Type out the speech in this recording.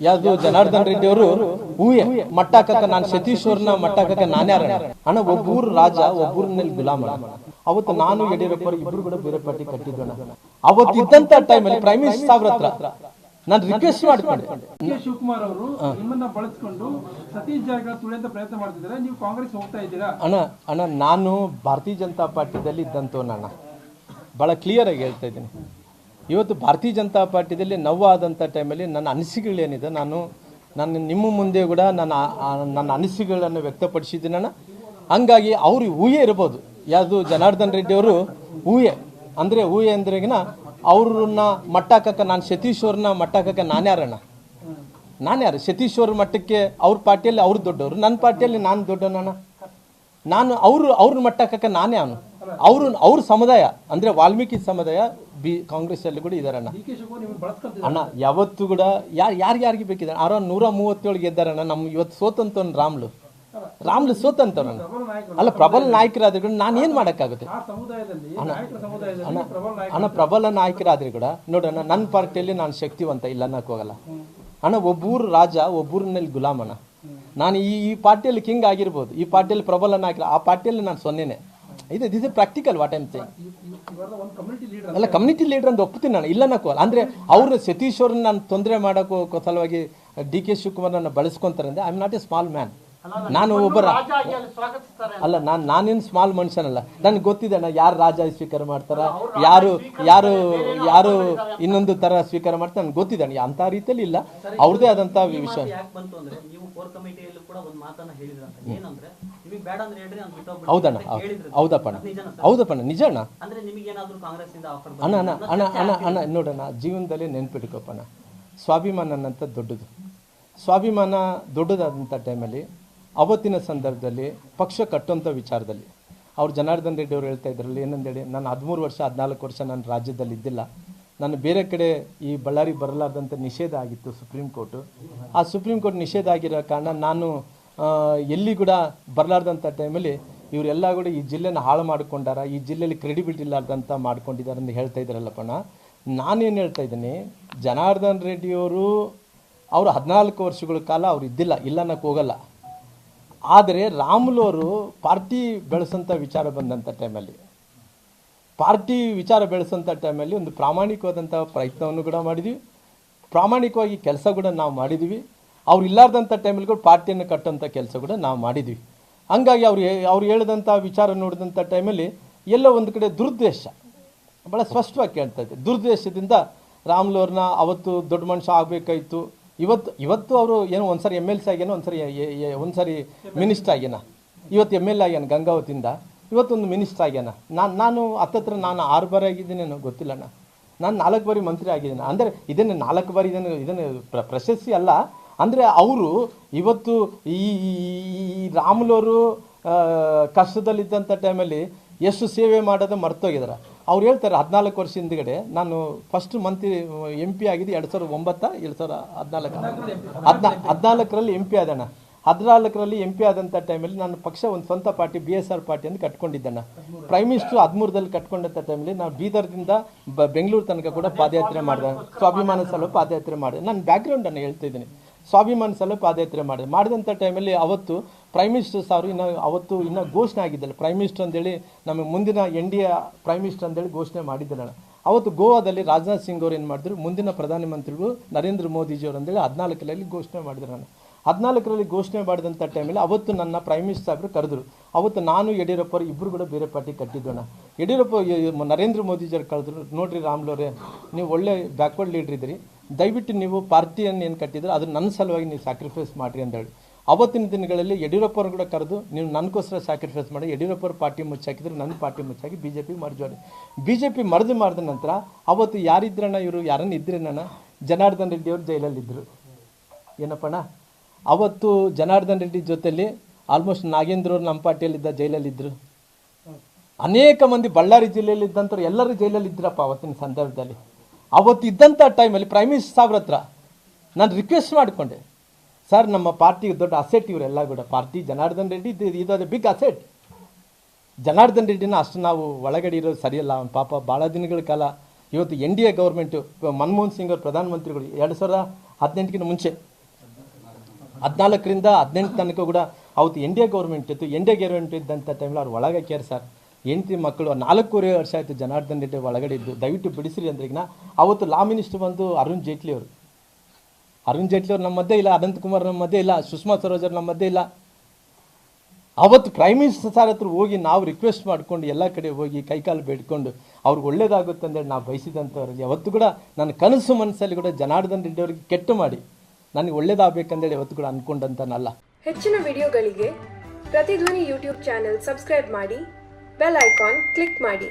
ಯಾವುದು ಜನಾರ್ದನ್ ರೆಡ್ಡಿ ಅವರು ಹೂಯೆ ಮಟ್ಟಾಕಕ್ಕ ನಾನು ಸತೀಶ್ ಅವ್ರನ್ನ ಮಟ್ಟಾಕಕ್ಕ ನಾನೇ ಅಣ್ಣ ಒಬ್ಬೂರು ರಾಜ ಒಬ್ಬೂರಿನಲ್ಲಿ ಗುಲಾಮ. ಅವತ್ತು ನಾನು ಯಡಿಯೂರಪ್ಪ ಇಬ್ರು ಕೂಡ ಬೇರೆ ಪಾರ್ಟಿ ಕಟ್ಟಿದ್ದೋಣ. ಅವತ್ತು ಇದ್ದಂತ ಟೈಮಲ್ಲಿ ಪ್ರೈಮ್ ಮಿನಿಸ್ಟರ್ ಸಾಹೇಬ್ರ ಹತ್ರ ನಾನು ರಿಕ್ವೆಸ್ಟ್ ಮಾಡ್ಕೊಂಡೆ. ಶಿವಕುಮಾರ್ ಅವರು ನಿಮ್ಮನ್ನ ಬಳಸಿಕೊಂಡು ಸತೀಶ್ ಜಾರಕಿಹೊಳಿ ತುಳಿಯುವಂತ ಪ್ರಯತ್ನ ಮಾಡ್ತಿದ್ದಾರೆ, ನೀವು ಕಾಂಗ್ರೆಸ್ ಹೋಗ್ತಾ ಇದ್ದೀರಾ? ಅಣ್ಣ ನಾನು ಭಾರತೀಯ ಜನತಾ ಪಾರ್ಟಿದಲ್ಲಿ ಇದ್ದಂತವನ್ನ ಬಹಳ ಕ್ಲಿಯರ್ ಆಗಿ ಹೇಳ್ತಾ ಇದ್ದೀನಿ. ಇವತ್ತು ಭಾರತೀಯ ಜನತಾ ಪಾರ್ಟಿಯಲ್ಲಿ ನೋವಾದಂಥ ಟೈಮಲ್ಲಿ ನನ್ನ ಅನಿಸಿಕೆಗಳೇನಿದೆ ನಾನು ನಿಮ್ಮ ಮುಂದೆ ಕೂಡ ನನ್ನ ಅನಿಸಿಕೆಗಳನ್ನು ವ್ಯಕ್ತಪಡಿಸಿದ್ದೀನಿ ಅಣ್ಣ. ಹಂಗಾಗಿ ಅವರು ಊಹೆ ಇರ್ಬೋದು, ಯಾವುದು ಜನಾರ್ದನ್ ರೆಡ್ಡಿ ಅವರು ಊಹೆ ಅಂದ್ರೆಗಿನ ಅವ್ರನ್ನ ಮಟ್ಟಾಕಕ್ಕ ನಾನು ಸತೀಶ್ ಅವ್ರನ್ನ ಮಟ್ಟಾಕಕ್ಕ ನಾನ್ಯಾರು ಸತೀಶ್ ಅವ್ರ ಮಟ್ಟಕ್ಕೆ ಅವ್ರ ಪಾರ್ಟಿಯಲ್ಲಿ ಅವ್ರು ದೊಡ್ಡವರು, ನನ್ನ ಪಾರ್ಟಿಯಲ್ಲಿ ನಾನು ದೊಡ್ಡವನಣ್ಣ. ನಾನು ಅವ್ರ ಮಟ್ಟಕ್ಕೆ ನಾನೇ ಅವ್ರ ಸಮುದಾಯ ಅಂದರೆ ವಾಲ್ಮೀಕಿ ಸಮುದಾಯ ಕಾಂಗ್ರೆಸ್ ಅಲ್ಲಿ ಕೂಡ ಇದಾರಣ್ಣ. ಅಣ್ಣ ಯಾವತ್ತು ಕೂಡ ಯಾರಿಗೆ ಬೇಕಿದ್ದಾರೆ 137 ಗೆದ್ದಾರಣ್ಣ. ನಮ್ಮ ಇವತ್ತು ಸೋತಂತವನ್ ರಾಮ್ಲು ಸೋತಂತವಣ್ಣ. ಅಲ್ಲ ಪ್ರಬಲ ನಾಯಕರಾದ್ರೆ ಕೂಡ ನಾನು ಏನ್ ಮಾಡಕ್ಕಾಗುತ್ತೆ ಅಣ್ಣ. ಪ್ರಬಲ ನಾಯಕರಾದ್ರೆ ಕೂಡ ನೋಡೋಣ, ನನ್ನ ಪಾರ್ಟಿಯಲ್ಲಿ ನಾನು ಶಕ್ತಿವಂತ ಇಲ್ಲ ಅನ್ನಕ್ ಹೋಗಲ್ಲ ಅಣ್ಣ. ಒಬ್ಬೂರು ರಾಜ ಒಬ್ಬೂರಿನಲ್ಲಿ ಗುಲಾಮಣ್ಣ. ನಾನು ಈ ಪಾರ್ಟಿಯಲ್ಲಿ ಕಿಂಗ್ ಆಗಿರ್ಬೋದು, ಈ ಪಾರ್ಟಿಯಲ್ಲಿ ಪ್ರಬಲ ನಾಯಕರ, ಆ ಪಾರ್ಟಿಯಲ್ಲಿ ನಾನು ಸೊನ್ನೆನೆ. This is practical what I'm saying. ಅಲ್ಲ ಕಮ್ಯುನಿಟಿ ಲೀಡರ್ ಅಂತ ಒಪ್ತೀನಿ ನಾನು, ಇಲ್ಲ ಅನ್ನೋಕ್ಕಲ್ಲ. ಅಂದರೆ ಅವರು ಸತೀಶ್ ಅವ್ರನ್ನ ನಾನು ತೊಂದರೆ ಮಾಡೋಕ್ಕೋ ಸಲುವಾಗಿ ಡಿ ಕೆ ಶಿವಕುಮಾರ್ ನನ್ನ ಬಳಸ್ಕೊಂತಾರೆ ಅಂದರೆ I am not A small man. ನಾನು ಒಬ್ಬರ ಅಲ್ಲ, ನಾನೇನು ಸ್ಮಾಲ್ ಮನುಷ್ಯನಲ್ಲ. ನನಗೆ ಗೊತ್ತಿದೆ ಅಣ್ಣ ಯಾರು ರಾಜ ಸ್ವೀಕಾರ ಮಾಡ್ತಾರ, ಯಾರು ಇನ್ನೊಂದು ತರ ಸ್ವೀಕಾರ ಮಾಡ್ತಾರೆ ನನಗೆ ಗೊತ್ತಿದೆ ಅಣ್ಣ. ಅಂತ ರೀತಿಯಲ್ಲಿ ಇಲ್ಲ, ಅವ್ರದೇ ಆದಂತ ವಿಷಯ. ಹೌದಣ್ಣ, ಹೌದಪ್ಪ ನಿಜ ಅಣ್ಣ. ಅಣ್ಣ ನೋಡೋಣ, ಜೀವನದಲ್ಲಿ ನೆನ್ಪಿಟ್ಕೋಪಣ್ಣ, ಸ್ವಾಭಿಮಾನ ಅನ್ನಂತ ದೊಡ್ಡದು. ಸ್ವಾಭಿಮಾನ ದೊಡ್ಡದಾದಂಥ ಟೈಮಲ್ಲಿ ಅವತ್ತಿನ ಸಂದರ್ಭದಲ್ಲಿ ಪಕ್ಷ ಕಟ್ಟುವಂಥ ವಿಚಾರದಲ್ಲಿ ಅವ್ರು ಜನಾರ್ದನ್ ರೆಡ್ಡಿ ಅವರು ಹೇಳ್ತಾ ಇದ್ರಲ್ಲಿ ಏನಂದೇಳಿ, ನಾನು 13 ವರ್ಷ 14 ವರ್ಷ ನಾನು ರಾಜ್ಯದಲ್ಲಿ ಇದ್ದಿಲ್ಲ, ನಾನು ಬೇರೆ ಕಡೆ ಈ ಬಳ್ಳಾರಿ ಬರಲಾರ್ದಂಥ ನಿಷೇಧ ಆಗಿತ್ತು ಸುಪ್ರೀಂ ಕೋರ್ಟು. ಆ ಸುಪ್ರೀಂ ಕೋರ್ಟ್ ನಿಷೇಧ ಆಗಿರೋ ಕಾರಣ ನಾನು ಎಲ್ಲಿ ಕೂಡ ಬರಲಾರ್ದಂಥ ಟೈಮಲ್ಲಿ ಇವರೆಲ್ಲ ಕೂಡ ಈ ಜಿಲ್ಲೆನ ಹಾಳು ಮಾಡ್ಕೊಂಡಾರ, ಈ ಜಿಲ್ಲೆಯಲ್ಲಿ ಕ್ರೆಡಿಬಿಲಿಟಿ ಇಲ್ಲಾರ್ದಂತ ಮಾಡ್ಕೊಂಡಿದ್ದಾರೆ ಅಂತ ಹೇಳ್ತಾ ಇದ್ದಾರಲ್ಲಪ್ಪಣ್ಣ. ನಾನೇನು ಹೇಳ್ತಾ ಇದ್ದೀನಿ, ಜನಾರ್ದನ್ ರೆಡ್ಡಿಯವರು ಅವರು 14 ವರ್ಷಗಳ ಕಾಲ ಅವ್ರು ಇದ್ದಿಲ್ಲ, ಇಲ್ಲ ಅನ್ನಕ್ಕೆ ಹೋಗಲ್ಲ. ಆದರೆ ರಾಮುಲು ಅವರು ಪಾರ್ಟಿ ಬೆಳೆಸೋಂಥ ವಿಚಾರ ಬಂದಂಥ ಟೈಮಲ್ಲಿ, ಪಾರ್ಟಿ ವಿಚಾರ ಬೆಳೆಸೋಂಥ ಟೈಮಲ್ಲಿ ಒಂದು ಪ್ರಾಮಾಣಿಕವಾದಂಥ ಪ್ರಯತ್ನವನ್ನು ಕೂಡ ಮಾಡಿದ್ವಿ, ಪ್ರಾಮಾಣಿಕವಾಗಿ ಕೆಲಸ ಕೂಡ ನಾವು ಮಾಡಿದ್ವಿ. ಅವ್ರು ಇಲ್ಲಾರ್ದಂಥ ಟೈಮಲ್ಲಿ ಕೂಡ ಪಾರ್ಟಿಯನ್ನು ಕಟ್ಟೋಂಥ ಕೆಲಸ ಕೂಡ ನಾವು ಮಾಡಿದ್ವಿ. ಹಂಗಾಗಿ ಅವ್ರು ಹೇಳಿದಂಥ ವಿಚಾರ ನೋಡಿದಂಥ ಟೈಮಲ್ಲಿ ಎಲ್ಲೋ ಒಂದು ಕಡೆ ದುರುದ್ದೇಶ ಭಾಳ ಸ್ಪಷ್ಟವಾಗಿ ಕೇಳ್ತಾ ಇದ್ದೆ. ದುರುದ್ದೇಶದಿಂದ ರಾಮುಲು ಅವ್ರನ್ನ ಅವತ್ತು ದೊಡ್ಡ ಮನುಷ್ಯ ಆಗಬೇಕಾಯಿತು. ಇವತ್ತು ಅವರು ಏನೋ ಒಂದ್ಸರಿ MLC ಆಗ್ಯಾನ, ಒಂದ್ಸರಿ ಮಿನಿಸ್ಟರ್ ಆಗ್ಯಾನ, ಇವತ್ತು MLA ಆಗ್ಯಾನ ಗಂಗಾವತಿಯಿಂದ, ಇವತ್ತೊಂದು ಮಿನಿಸ್ಟರ್ ಆಗ್ಯಾನ. ನಾನು ಹತ್ತತ್ರ ನಾನು 6 ಬಾರಿ ಆಗಿದ್ದೀನೇನೋ ಗೊತ್ತಿಲ್ಲಣ್ಣ, ನಾನು 4 ಬಾರಿ ಮಂತ್ರಿ ಆಗಿದ್ದೇನೆ. ಅಂದರೆ ಇದನ್ನು 4 ಬಾರಿ ಇದನ್ನು ಪ್ರಶಸ್ತಿ ಅಲ್ಲ. ಅಂದರೆ ಅವರು ಇವತ್ತು ಈ ರಾಮುಲು ಅವರು ಕಷ್ಟದಲ್ಲಿದ್ದಂಥ ಟೈಮಲ್ಲಿ ಎಷ್ಟು ಸೇವೆ ಮಾಡೋದು ಮರ್ತೋಗಿದ್ದಾರೆ. ಅವ್ರು ಹೇಳ್ತಾರೆ 14 ವರ್ಷ ಹಿಂದ್ಗಡೆ ನಾನು ಫಸ್ಟ್ ಮಂತ್ರಿ MP ಆಗಿದ್ದು 2014ರಲ್ಲಿ MP ಆದಣ್ಣ. 14ರಲ್ಲಿ MP ಆದಂಥ ಟೈಮಲ್ಲಿ ನಾನು ಪಕ್ಷ ಒಂದು ಸ್ವಂತ ಪಾರ್ಟಿ BSR ಪಾರ್ಟಿ ಅಂತ ಕಟ್ಕೊಂಡಿದ್ದಣ್ಣ. ಪ್ರೈಮ್ ಮಿನಿಸ್ಟರ್ 13ರಲ್ಲಿ ಕಟ್ಕೊಂಡಂಥ ಟೈಮಲ್ಲಿ ನಾನು ಬೀದರ್ದಿಂದ ಬೆಂಗಳೂರು ತನಕ ಕೂಡ ಪಾದಯಾತ್ರೆ ಮಾಡಿದೆ, ಸ್ವಾಭಿಮಾನ ಸಲ ಪಾದಯಾತ್ರೆ ಮಾಡಿದೆ. ನನ್ನ ಬ್ಯಾಕ್ಗ್ರೌಂಡನ್ನು ಹೇಳ್ತಾ ಇದ್ದೀನಿ, ಸ್ವಾಭಿಮಾನ ಸಲ ಪಾದಯಾತ್ರೆ ಮಾಡಿದಂಥ ಟೈಮಲ್ಲಿ ಅವತ್ತು ಪ್ರೈಮ್ ಮಿನಿಸ್ಟರ್ ಸಾರು ಇನ್ನೂ ಘೋಷಣೆ ಆಗಿದ್ದಲ್ಲ, ಪ್ರೈಮ್ ಮಿನಿಸ್ಟರ್ ಅಂತೇಳಿ ನಮ್ಮ ಮುಂದಿನ NDA ಪ್ರೈಮ್ ಮಿನಿಸ್ಟರ್ ಅಂತೇಳಿ ಘೋಷಣೆ ಮಾಡಿದ್ದಲ್ಲ. ಅವತ್ತು ಗೋವಾದಲ್ಲಿ ರಾಜನಾಥ್ ಸಿಂಗ್ ಅವರು ಏನು ಮಾಡಿದ್ರು, ಮುಂದಿನ ಪ್ರಧಾನಮಂತ್ರಿಗಳು ನರೇಂದ್ರ ಮೋದಿಜಿಯವರು ಅಂತೇಳಿ 14ರಲ್ಲಿ ಘೋಷಣೆ ಮಾಡಿದ್ರು. ನಾನು 14ರಲ್ಲಿ ಘೋಷಣೆ ಮಾಡಿದಂಥ ಟೈಮಲ್ಲಿ ಅವತ್ತು ನನ್ನ ಪ್ರೈಮ್ ಮಿನಿಸ್ಟರ್ ಸಾಹೇಬರು ಕರೆದ್ರು. ಅವತ್ತು ನಾನು ಯಡಿಯೂರಪ್ಪ ಅವರು ಇಬ್ಬರು ಕೂಡ ಬೇರೆ ಪಾರ್ಟಿ ಕಟ್ಟಿದ್ದೋಣ. ಯಡಿಯೂರಪ್ಪ ನರೇಂದ್ರ ಮೋದಿಜಿಯವ್ರು ಕರೆದ್ರು, ನೋಡ್ರಿ ರಾಮುಲು ಅವರೇ, ನೀವು ಒಳ್ಳೆ ಬ್ಯಾಕ್ವರ್ಡ್ ಲೀಡ್ರ್ ಇದ್ರಿ, ದಯವಿಟ್ಟು ನೀವು ಪಾರ್ಟಿಯನ್ನು ಏನು ಕಟ್ಟಿದ್ರೆ ಅದು ನನ್ನ ಸಲುವಾಗಿ ನೀವು ಸ್ಯಾಕ್ರಿಫೈಸ್ ಮಾಡಿರಿ ಅಂತ ಹೇಳಿ ಅವತ್ತಿನ ದಿನಗಳಲ್ಲಿ ಯಡಿಯೂರಪ್ಪರು ಕೂಡ ಕರೆದು, ನೀವು ನನಗೋಸ್ಕರ ಸ್ಯಾಕ್ರಿಫೈಸ್ ಮಾಡಿ, ಯಡಿಯೂರಪ್ಪರು ಪಾರ್ಟಿ ಮುಚ್ಚಾಕಿದ್ರು, ನನ್ನ ಪಾರ್ಟಿ ಮುಚ್ಚಾಕಿ BJP ಮರ್ಜೋಡಿ. BJP ಮಾಡಿದ ನಂತರ ಅವತ್ತು ಯಾರಿದ್ರಣ್ಣ, ಇವರು ಯಾರನ್ನ ಇದ್ರೇನಣ್ಣ, ಜನಾರ್ದನ್ ರೆಡ್ಡಿ ಅವರು ಜೈಲಲ್ಲಿದ್ದರು. ಏನಪ್ಪಣ್ಣ, ಅವತ್ತು ಜನಾರ್ದನ್ ರೆಡ್ಡಿ ಜೊತೆಯಲ್ಲಿ ಆಲ್ಮೋಸ್ಟ್ ನಾಗೇಂದ್ರ ಅವರು ನಮ್ಮ ಪಾರ್ಟಿಯಲ್ಲಿದ್ದ ಜೈಲಲ್ಲಿದ್ದರು. ಅನೇಕ ಮಂದಿ ಬಳ್ಳಾರಿ ಜಿಲ್ಲೆಯಲ್ಲಿ ಇದ್ದಂಥವ್ರು ಎಲ್ಲರೂ ಜೈಲಲ್ಲಿದ್ದರಪ್ಪ ಅವತ್ತಿನ ಸಂದರ್ಭದಲ್ಲಿ. ಅವತ್ತು ಇದ್ದಂಥ ಟೈಮಲ್ಲಿ ಪ್ರೈಮ್ ಮಿನಿಸ್ಟರ್ ಸಾಹೇಬ್ರ ಹತ್ರ ನಾನು ರಿಕ್ವೆಸ್ಟ್ ಮಾಡಿಕೊಂಡೆ, ಸರ್ ನಮ್ಮ ಪಾರ್ಟಿಗೆ ದೊಡ್ಡ ಅಸೆಟ್ ಇವರೆಲ್ಲ ಕೂಡ, ಪಾರ್ಟಿ ಜನಾರ್ದನ್ ರೆಡ್ಡಿ ಇದು ಬಿಗ್ ಅಸೆಟ್. ಜನಾರ್ದನ್ ರೆಡ್ಡಿನ ಅಷ್ಟು ನಾವು ಒಳಗಡೆ ಇರೋದು ಸರಿಯಲ್ಲ. ಅವನ ಪಾಪ ಭಾಳ ದಿನಗಳ ಕಾಲ ಇವತ್ತು NDA ಗೌರ್ಮೆಂಟು, ಮನಮೋಹನ್ ಸಿಂಗ್ ಅವರು ಪ್ರಧಾನಮಂತ್ರಿಗಳು 2018ಗಿಂತ ಮುಂಚೆ 14ರಿಂದ 18 ತನಕ ಕೂಡ ಅವತ್ತು ಇಂಡಿಯಾ ಗೌರ್ಮೆಂಟ್ ಇತ್ತು. ಇಂಡಿಯಾ ಗೌರ್ಮೆಂಟ್ ಇದ್ದಂಥ ಟೈಮಲ್ಲಿ ಅವ್ರು ಒಳಗೆ ಹಾಕ್ಯಾರ ಸರ್. ಹೆಂಡತಿ ಮಕ್ಕಳು 4.5 ವರ್ಷ ಆಯಿತು ಜನಾರ್ದನ್ ರೆಡ್ಡಿ ಒಳಗಡೆ ಇದ್ದು. ದಯವಿಟ್ಟು ಬಿಡಿಸ್ರಿ ಅಂದ್ರೆ ಈಗ ಅವತ್ತು ಲಾ ಮಿನಿಸ್ಟರ್ ಬಂದು ಅರುಣ್ ಜೇಟ್ಲಿ ಅವರು ನಮ್ಮ ಮಧ್ಯೆ ಇಲ್ಲ, ಅನಂತಕುಮಾರ್ ನಮ್ಮ ಮಧ್ಯೆ ಇಲ್ಲ, ಸುಷ್ಮಾ ಸ್ವರಾಜ್ ನಮ್ಮ ಮಧ್ಯೆ ಇಲ್ಲ. ಅವತ್ತು ಪ್ರೈಮ್ ಮಿನಿಸ್ಟರ್ ಸರ್ ಹತ್ರ ಹೋಗಿ ನಾವು ರಿಕ್ವೆಸ್ಟ್ ಮಾಡ್ಕೊಂಡು ಎಲ್ಲ ಕಡೆ ಹೋಗಿ ಕೈಕಾಲು ಬೇಡ್ಕೊಂಡು ಅವ್ರಿಗೆ ಒಳ್ಳೇದಾಗುತ್ತೆ ಅಂತೇಳಿ ನಾವು ಬಯಸಿದಂಥವ್ರಿಗೆ ಯಾವತ್ತು ಕೂಡ ನನ್ನ ಕನಸು ಮನಸ್ಸಲ್ಲಿ ಕೂಡ ಜನಾರ್ದನ್ ರೆಡ್ಡಿ ಅವರಿಗೆ ಕೆಟ್ಟು ಮಾಡಿ ನನಗೆ ಒಳ್ಳೇದಾಗಬೇಕಂದೇಳಿ ಯಾವತ್ತು ಕೂಡ ಅಂದ್ಕೊಂಡಂತನಲ್ಲ. ಹೆಚ್ಚಿನ ವಿಡಿಯೋಗಳಿಗೆ ಪ್ರತಿಧ್ವನಿ ಯೂಟ್ಯೂಬ್ ಚಾನೆಲ್ ಸಬ್ಸ್ಕ್ರೈಬ್ ಮಾಡಿ, ಬೆಲ್ ಐಕಾನ್ ಕ್ಲಿಕ್ ಮಾಡಿ.